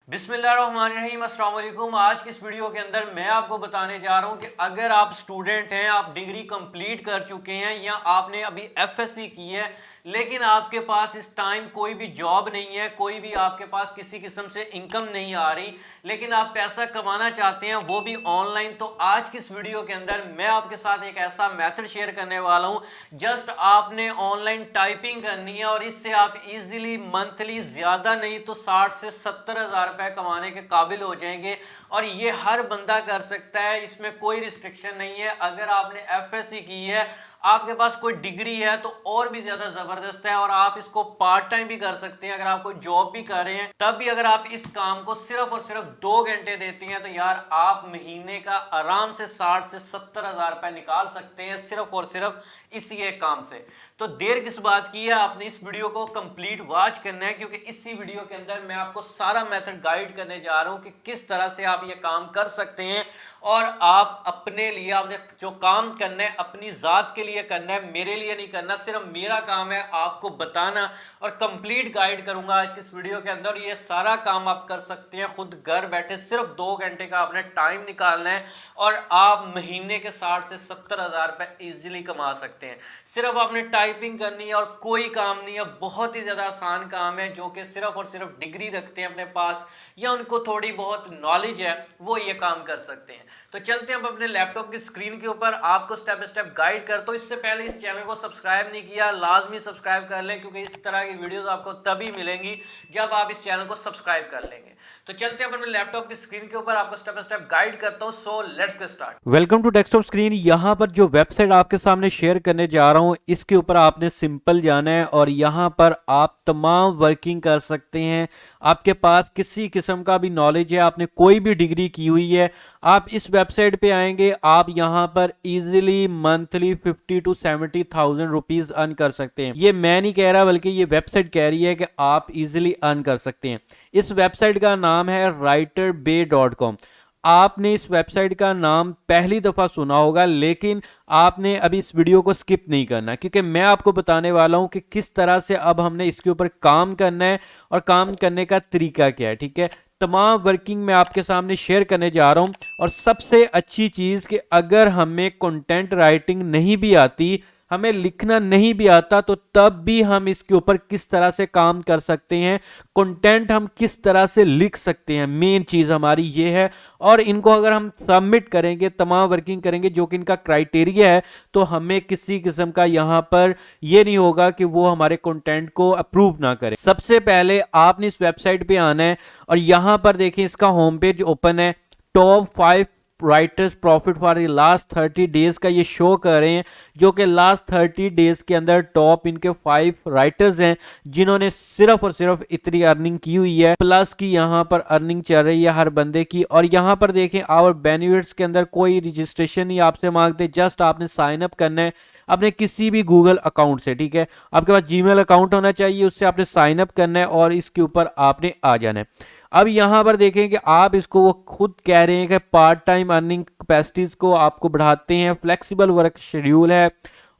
बिस्मिल्लाहिर्रहमानिर्रहीम, अस्सलाम वालेकुम। आज की इस वीडियो के अंदर मैं आपको बताने जा रहा हूं कि अगर आप स्टूडेंट हैं, आप डिग्री कंप्लीट कर चुके हैं या आपने अभी एफएससी की है लेकिन आपके पास इस टाइम कोई भी जॉब नहीं है, कोई भी आपके पास किसी किस्म से इनकम नहीं आ रही, लेकिन आप पैसा कमाना चाहते हैं वो भी ऑनलाइन, तो आज की इस वीडियो के अंदर मैं आपके साथ एक ऐसा मेथड शेयर करने वाला हूं। जस्ट आपने ऑनलाइन टाइपिंग करनी है और इससे आप इजीली मंथली ज्यादा नहीं तो 60 से 70 हज़ार रुपए कमाने के काबिल हो जाएंगे। और ये हर बंदा कर सकता है, इसमें कोई रिस्ट्रिक्शन नहीं है। अगर आपने एफएससी की है, आपके पास कोई डिग्री है तो और भी ज्यादा जबरदस्त है और आप इसको पार्ट टाइम भी कर सकते हैं। अगर आप कोई जॉब भी कर रहे हैं तब भी अगर आप इस काम को सिर्फ और सिर्फ 2 घंटे देते हैं तो यार आप महीने का आराम से 60 से 70 हज़ार रुपए निकाल सकते हैं सिर्फ और सिर्फ इसी एक काम से। तो देर किस बात की है, आपने इस वीडियो को कंप्लीट वॉच करना है क्योंकि इसी वीडियो के अंदर मैं आपको सारा मेथड गाइड करने जा रहा हूं कि किस तरह से आप ये काम कर सकते हैं। और आप अपने लिए, आपने जो काम करना है अपनी जात के लिए करना है, मेरे लिए नहीं करना। सिर्फ मेरा काम है आपको बताना और कंप्लीट गाइड करूंगा आज की इस वीडियो के अंदर। ये सारा काम आप कर सकते हैं खुद घर बैठे, सिर्फ 2 घंटे का आपने टाइम निकालना है और आप महीने के 60 से 70 हज़ार रुपए इजीली कमा सकते हैं। सिर्फ आपने टाइपिंग करनी है और कोई काम नहीं है, बहुत ही ज्यादा आसान काम है। जो कि सिर्फ और सिर्फ डिग्री रखते हैं अपने पास या उनको थोड़ी बहुत नॉलेज है वो ये काम कर सकते हैं। तो चलते हैं अब अपने लैपटॉप की स्क्रीन के ऊपर, आपको स्टेप बाय स्टेप गाइड करता हूं। इससे पहले इस चैनल को सब्सक्राइब नहीं किया, लाजमी सब्सक्राइब कर लें क्योंकि इस तरह की वीडियोस आपको तभी मिलेंगी जब आप इस चैनल को सब्सक्राइब कर लेंगे। तो चलते हैं अपने लैपटॉप की स्क्रीन के ऊपर, आपको स्टेप बाय स्टेप गाइड करता हूं। So let's get start. Welcome to desktop screen. यहाँ पर जो वेबसाइट आपके सामने शेयर करने जा रहा हूँ इसके ऊपर आपने सिंपल जाना है और यहाँ पर आप तमाम वर्किंग कर सकते हैं। आपके पास किसी किस्म का भी नॉलेज है, आपने कोई भी डिग्री की हुई है, आप इस वेबसाइट पे आएंगे, आप यहाँ पर easily monthly 50 to 70,000 rupees earn कर सकते हैं। ये मैं नहीं कह रहा बल्कि ये वेबसाइट कह रही है कि आप इजीली अर्न कर सकते हैं। इस वेबसाइट का नाम है writerbay.com। आपने इस वेबसाइट का नाम पहली दफा सुना होगा लेकिन आपने अभी इस वीडियो को स्किप नहीं करना क्योंकि मैं आपको बताने वाला हूं कि किस तरह से अब हमने इसके ऊपर काम करना है और काम करने का तरीका क्या है। ठीक है, तमाम वर्किंग मैं आपके सामने शेयर करने जा रहा हूं। और सबसे अच्छी चीज कि अगर हमें कंटेंट राइटिंग नहीं भी आती, हमें लिखना नहीं भी आता, तो तब भी हम इसके ऊपर किस तरह से काम कर सकते हैं, कंटेंट हम किस तरह से लिख सकते हैं, मेन चीज हमारी ये है। और इनको अगर हम सबमिट करेंगे, तमाम वर्किंग करेंगे जो कि इनका क्राइटेरिया है, तो हमें किसी किस्म का यहां पर ये नहीं होगा कि वो हमारे कंटेंट को अप्रूव ना करें। सबसे पहले आपने इस वेबसाइट पे आना है और यहां पर देखिए इसका होम पेज ओपन है। Top 5 writers profit for the last 30 days का ये शो कर रहे हैं, जो कि लास्ट 30 डेज के अंदर टॉप इनके 5 राइटर्स हैं जिन्होंने सिर्फ और सिर्फ इतनी अर्निंग की हुई है, प्लस की यहाँ पर अर्निंग चल रही है हर बंदे की। और यहाँ पर देखें आवर बेनिफिट्स के अंदर कोई रजिस्ट्रेशन नहीं आपसे मांगते, जस्ट आपने साइन अप करना है अपने किसी भी गूगल अकाउंट से। ठीक है, आपके पास जीमेल अकाउंट होना चाहिए, उससे आपने साइन अप करना है और इसके ऊपर आपने आ जाना है। अब यहां पर देखें कि आप इसको, वो खुद कह रहे हैं कि पार्ट टाइम अर्निंग कैपेसिटीज को आपको बढ़ाते हैं, फ्लेक्सिबल वर्क शेड्यूल है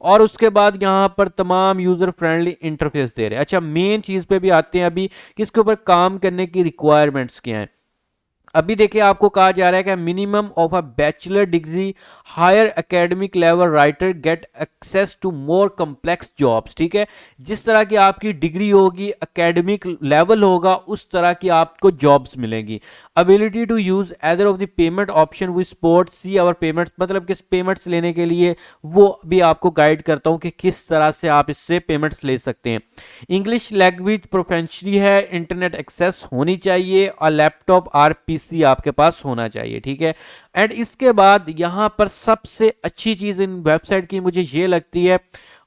और उसके बाद यहां पर तमाम यूजर फ्रेंडली इंटरफेस दे रहे हैं। अच्छा, मेन चीज पे भी आते हैं अभी कि इसके ऊपर काम करने की रिक्वायरमेंट्स क्या हैं। अभी देखिए आपको कहा जा रहा है कि minimum of a bachelor degree, higher academic level writer get access to more complex jobs. ठीक है, जिस तरह की आपकी डिग्री होगी, एकेडमिक लेवल होगा, उस तरह की आपको जॉब्स मिलेंगी। Ability to use either of the payment option we support see our payments, मतलब किस पेमेंट्स लेने के लिए वो भी आपको गाइड करता हूं कि किस तरह से आप इससे पेमेंट्स ले सकते हैं। इंग्लिश लैंग्वेज प्रोफेंशनली है, इंटरनेट एक्सेस होनी चाहिए और लैपटॉप आरपीसी आपके पास होना चाहिए। ठीक है, एंड इसके बाद यहां पर सबसे अच्छी चीज इन वेबसाइट की मुझे ये लगती है,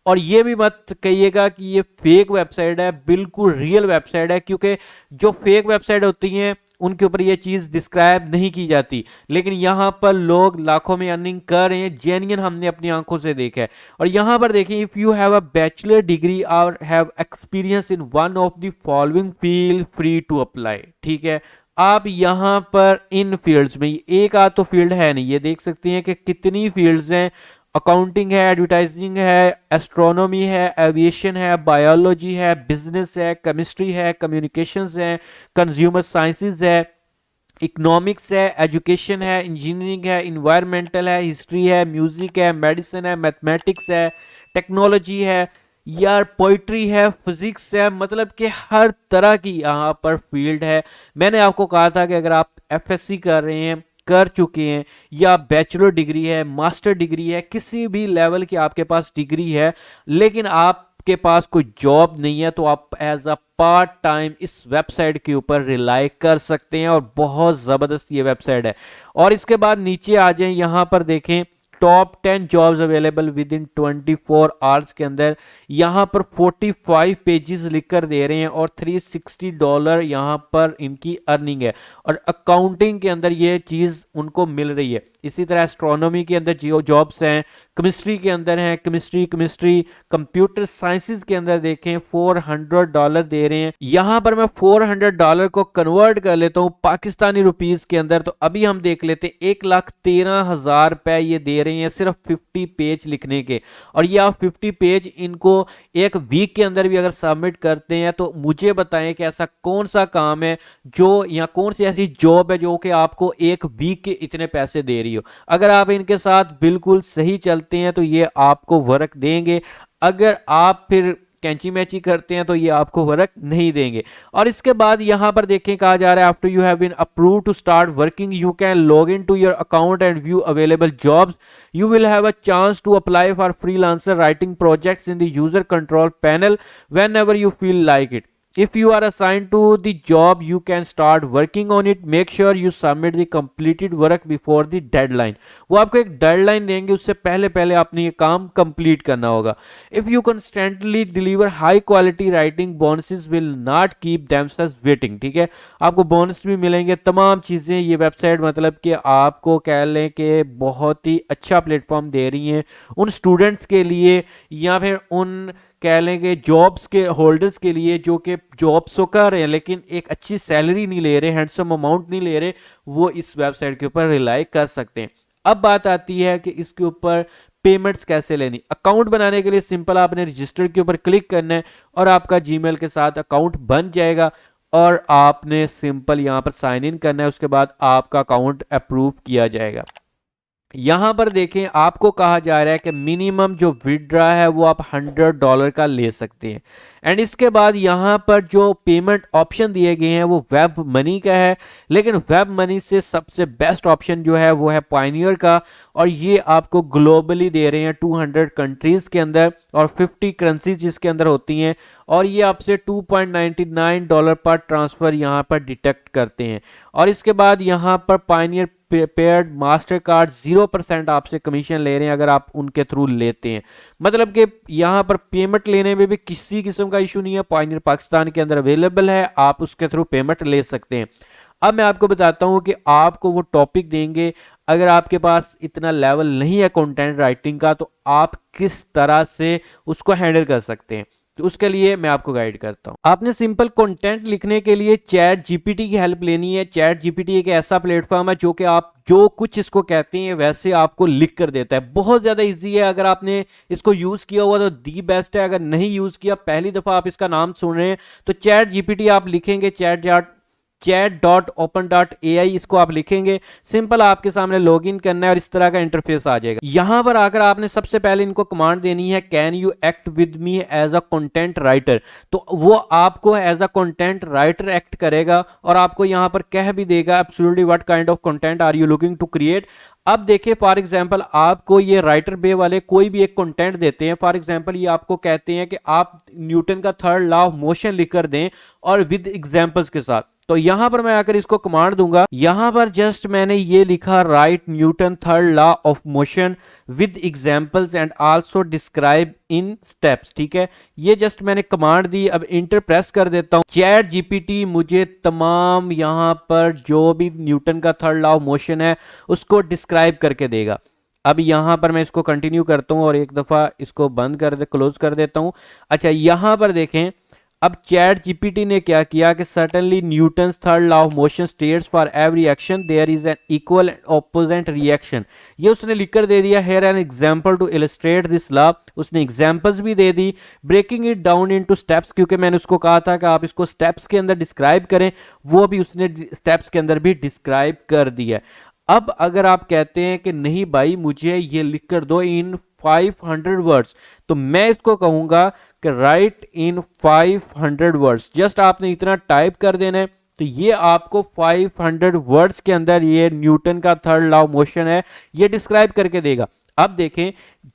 और ये भी मत कहिएगा कि ये फेक वेबसाइट है, बिल्कुल रियल वेबसाइट है, क्योंकि जो फेक वेबसाइट होती हैं उनके ऊपर ये चीज डिस्क्राइब नहीं की जाती, लेकिन यहां पर लोग लाखों में अर्निंग कर रहे हैं, जेन्युइन हमने अपनी आंखों से देखा है। और यहां पर देखिए, if you have a bachelor degree और have experience in one of the following feel free to apply. ठीक है, आप यहां पर इन फील्ड्स में, एक आध तो फील्ड है नहीं, ये देख सकते हैं कि कितनी फील्ड्स हैं अकाउंटिंग है, एडवर्टाइजिंग है, एस्ट्रोनॉमी है, एविएशन है, बायोलॉजी है, बिजनेस है, केमिस्ट्री है, कम्युनिकेशंस है, कंज्यूमर साइंसेज है, इकोनॉमिक्स है, एजुकेशन है, इंजीनियरिंग है, इन्वायरमेंटल है, हिस्ट्री है, म्यूजिक है, मेडिसिन है, मैथमेटिक्स है, टेक्नोलॉजी है, यार पोइट्री है, फिजिक्स है, मतलब कि हर तरह की यहाँ पर फील्ड है। मैंने आपको कहा था कि अगर आप एफएससी कर रहे हैं, कर चुके हैं, या बैचलर डिग्री है, मास्टर डिग्री है, किसी भी लेवल की आपके पास डिग्री है, लेकिन आपके पास कोई जॉब नहीं है, तो आप एज अ पार्ट टाइम इस वेबसाइट के ऊपर रिलाई कर सकते हैं और बहुत ज़बरदस्त ये वेबसाइट है। और इसके बाद नीचे आ जाएं, यहाँ पर देखें top 10 jobs available with in 24 hours के अंदर यहाँ पर 45 पेजेस लिख कर दे रहे हैं और $360 यहाँ पर इनकी अर्निंग है और अकाउंटिंग के अंदर ये चीज़ उनको मिल रही है। इसी तरह एस्ट्रोनॉमी के अंदर जो जॉब्स हैं, केमिस्ट्री के अंदर हैं, केमिस्ट्री कंप्यूटर साइंसेज के अंदर देखें $400 दे रहे हैं। यहाँ पर मैं $400 को कन्वर्ट कर लेता हूँ पाकिस्तानी रुपीस के अंदर, तो अभी हम देख लेते हैं 1,13,000 रुपए ये दे रहे हैं सिर्फ 50 पेज लिखने के। और ये आप 50 पेज इनको एक वीक के अंदर भी अगर सबमिट करते हैं तो मुझे बताएं कि ऐसा कौन सा काम है जो, या कौन सी ऐसी जॉब है जो कि आपको एक वीक के इतने पैसे दे रही हो। अगर आप इनके साथ बिल्कुल सही चलते हैं तो ये आपको वर्क देंगे, अगर आप फिर कैंची मैची करते हैं तो ये आपको वर्क नहीं देंगे। और इसके बाद यहां पर देखें कहा जा रहा है after you have been approve to start working you can log in to your account and view available jobs, you will have a chance to apply for freelancer writing projects in the user control panel whenever you feel like it. If you are assigned to the job, you can start working on it. Make sure you submit the completed work before the deadline. वो आपको एक deadline देंगे, उससे पहले पहले आपने ये काम कंप्लीट करना होगा। If you constantly deliver high quality writing, bonuses will not keep themselves waiting. ठीक है, आपको बोनस भी मिलेंगे, तमाम चीज़ें। ये वेबसाइट मतलब कि आपको कह लें कि बहुत ही अच्छा प्लेटफॉर्म दे रही हैं उन स्टूडेंट्स के लिए, या फिर उन कह लें कि जॉब्स के होल्डर्स के लिए जो कि जॉब्स तो कर रहे हैं लेकिन एक अच्छी सैलरी नहीं ले रहे, हैंडसम अमाउंट नहीं ले रहे, वो इस वेबसाइट के ऊपर रिलाई कर सकते हैं। अब बात आती है कि इसके ऊपर पेमेंट्स कैसे लेनी। अकाउंट बनाने के लिए सिंपल आपने रजिस्टर के ऊपर क्लिक करना है और आपका जीमेल के साथ अकाउंट बन जाएगा और आपने सिंपल यहाँ पर साइन इन करना है, उसके बाद आपका अकाउंट अप्रूव किया जाएगा। यहां पर देखें आपको कहा जा रहा है कि मिनिमम जो विड्रा है वो आप $100 का ले सकते हैं। एंड इसके बाद यहां पर जो पेमेंट ऑप्शन दिए गए हैं वो वेब मनी का है, लेकिन वेब मनी से सबसे बेस्ट ऑप्शन जो है वो है पायनियर का, और ये आपको ग्लोबली दे रहे हैं 200 कंट्रीज के अंदर और 50 करेंसीज जिसके अंदर होती हैं, और ये आपसे $2.99 पर ट्रांसफर यहां पर डिटेक्ट करते हैं। और इसके बाद यहां पर पायनियर पेड मास्टर कार्ड 0% आपसे कमीशन ले रहे हैं अगर आप उनके थ्रू लेते हैं। मतलब कि यहां पर पेमेंट लेने में भी किसी किस्म का इशू नहीं है, पायनियर पाकिस्तान के अंदर अवेलेबल है, आप उसके थ्रू पेमेंट ले सकते हैं। अब मैं आपको बताता हूं कि आपको वो टॉपिक देंगे, अगर आपके पास इतना लेवल नहीं है कंटेंट राइटिंग का तो आप किस तरह से उसको हैंडल कर सकते हैं, तो उसके लिए मैं आपको गाइड करता हूं। आपने सिंपल कंटेंट लिखने के लिए चैट जीपीटी की हेल्प लेनी है। चैट जीपीटी एक ऐसा प्लेटफॉर्म है जो कि आप जो कुछ इसको कहते हैं वैसे आपको लिख कर देता है, बहुत ज़्यादा इजी है। अगर आपने इसको यूज़ किया हुआ तो दी बेस्ट है, अगर नहीं यूज़ किया, पहली दफ़ा आप इसका नाम सुन रहे हैं, तो चैट जीपीटी आप लिखेंगे, chat.open.ai इसको आप लिखेंगे, सिंपल आपके सामने लॉगिन करना है और इस तरह का इंटरफेस आ जाएगा। यहां पर आकर आपने सबसे पहले इनको कमांड देनी है, can you act with me as a content writer, तो वो आपको as a content writer act करेगा और आपको यहां पर कह भी देगा absolutely what kind of content are you looking to create. अब देखिए फॉर एग्जांपल आपको ये राइटर बे वाले कोई भी एक कंटेंट देते हैं, फॉर एग्जांपल ये आपको कहते हैं कि आप न्यूटन का थर्ड लॉ ऑफ मोशन लिख कर दें और विद एग्जांपल्स के साथ, तो यहां पर मैं आकर इसको कमांड दूंगा। यहां पर जस्ट मैंने ये लिखा right Newton third law of motion with examples and also describe in steps, ठीक है, ये जस्ट मैंने कमांड दी। अब इंटर प्रेस कर देता हूं, चैट जीपीटी मुझे तमाम यहां पर जो भी न्यूटन का थर्ड लॉ ऑफ मोशन है उसको डिस्क्राइब करके देगा। अब यहां पर मैं इसको कंटिन्यू करता हूं और एक दफा इसको बंद कर दे, क्लोज कर देता हूं। अच्छा यहां पर देखें अब चैट जीपीटी ने क्या किया कि certainly Newton's third law of motion states for every action there is an equal and opposite reaction, ये उसने लिखकर दे दिया। Here an example to illustrate this law, उसने एग्जांपल्स भी दे दी, breaking it down into steps, क्योंकि मैंने उसको कहा था कि आप इसको स्टेप्स के अंदर डिस्क्राइब करें, वो भी उसने स्टेप्स के अंदर भी डिस्क्राइब कर दिया। अब अगर आप कहते हैं कि नहीं भाई मुझे ये लिख कर दो इन 500 वर्ड्स, तो मैं इसको कहूंगा कि राइट इन 500 वर्ड्स, जस्ट आपने इतना टाइप कर देना है, तो ये आपको 500 वर्ड्स के अंदर ये न्यूटन का थर्ड लॉ ऑफ मोशन है ये डिस्क्राइब करके देगा। अब देखें,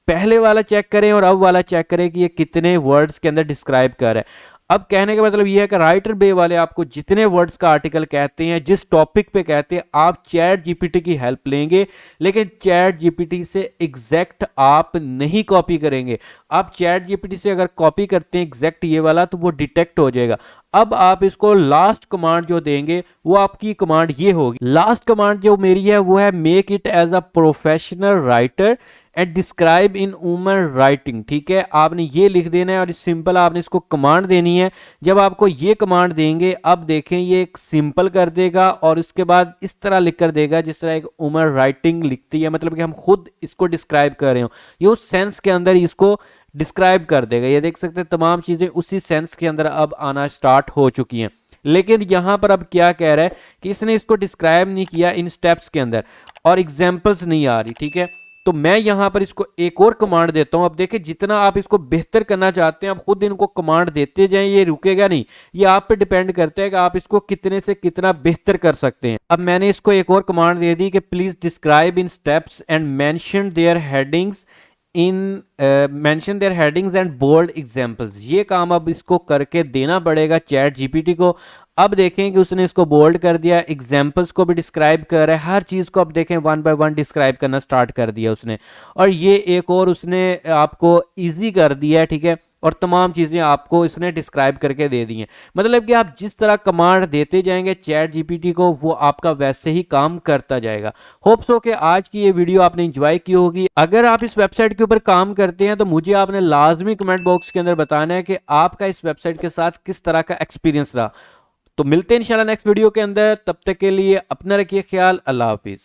पहले वाला चेक करें और अब वाला चेक करें कि ये कितने वर्ड्स के अंदर डिस्क्राइब कर रहा है। अब कहने का मतलब ये है कि राइटर बे वाले आपको जितने वर्ड्स का आर्टिकल कहते हैं, जिस टॉपिक पे कहते हैं, आप चैट जीपीटी की हेल्प लेंगे, लेकिन चैट जीपीटी से एग्जैक्ट आप नहीं कॉपी करेंगे। आप चैट जीपीटी से अगर कॉपी करते हैं एग्जैक्ट ये वाला, तो वो डिटेक्ट हो जाएगा। अब आप इसको लास्ट कमांड जो देंगे वो आपकी कमांड ये होगी, लास्ट कमांड जो मेरी है वो है make it as a professional writer and describe in human writing. ठीक है, आपने ये लिख देना है और सिंपल आपने इसको कमांड देनी है। जब आपको ये कमांड देंगे, अब देखें ये एक सिंपल कर देगा और उसके बाद इस तरह लिख कर देगा जिस तरह एक ह्यूमन राइटिंग लिखती है, मतलब कि हम खुद इसको डिस्क्राइब कर रहे हो, ये उस सेंस के अंदर इसको डिस्क्राइब कर देगा। ये देख सकते हैं तमाम चीजें उसी सेंस के अंदर अब आना स्टार्ट हो चुकी हैं। लेकिन यहां पर अब क्या कह रहा है कि इसने इसको डिस्क्राइब नहीं किया इन स्टेप्स के अंदर और एग्जांपल्स नहीं आ रही। ठीक है, तो मैं यहां पर इसको एक और कमांड देता हूं। अब देखिए, जितना आप इसको बेहतर करना चाहते हैं आप खुद इनको कमांड देते जाएं, ये रुकेगा नहीं, ये आप पे डिपेंड करता है कि आप इसको कितने से कितना बेहतर कर सकते हैं। अब मैंने इसको एक और कमांड दे दी कि please describe in steps and mention their headings mention their headings and bold examples. ये काम अब इसको करके देना पड़ेगा चैट जीपीटी को। अब देखें कि उसने इसको बोल्ड कर दिया, एग्जांपल्स को भी डिस्क्राइब कर रहा है, हर चीज को अब देखें वन बाय वन डिस्क्राइब करना स्टार्ट कर दिया उसने। और ये एक और उसने आपको इजी कर दिया है। ठीक है, और तमाम चीजें आपको इसने डिस्क्राइब करके दे दी हैं। मतलब कि आप जिस तरह कमांड देते जाएंगे चैट जीपीटी को, वो आपका वैसे ही काम करता जाएगा। होप सो कि आज की ये वीडियो आपने एंजॉय की होगी। अगर आप इस वेबसाइट के ऊपर काम करते हैं तो मुझे आपने लाजमी कमेंट बॉक्स के अंदर बताना है कि आपका इस वेबसाइट के साथ किस तरह का एक्सपीरियंस रहा। तो मिलते हैं इंशाल्लाह नेक्स्ट वीडियो के अंदर, तब तक के लिए अपना रखिए ख्याल। अल्लाह हाफिज।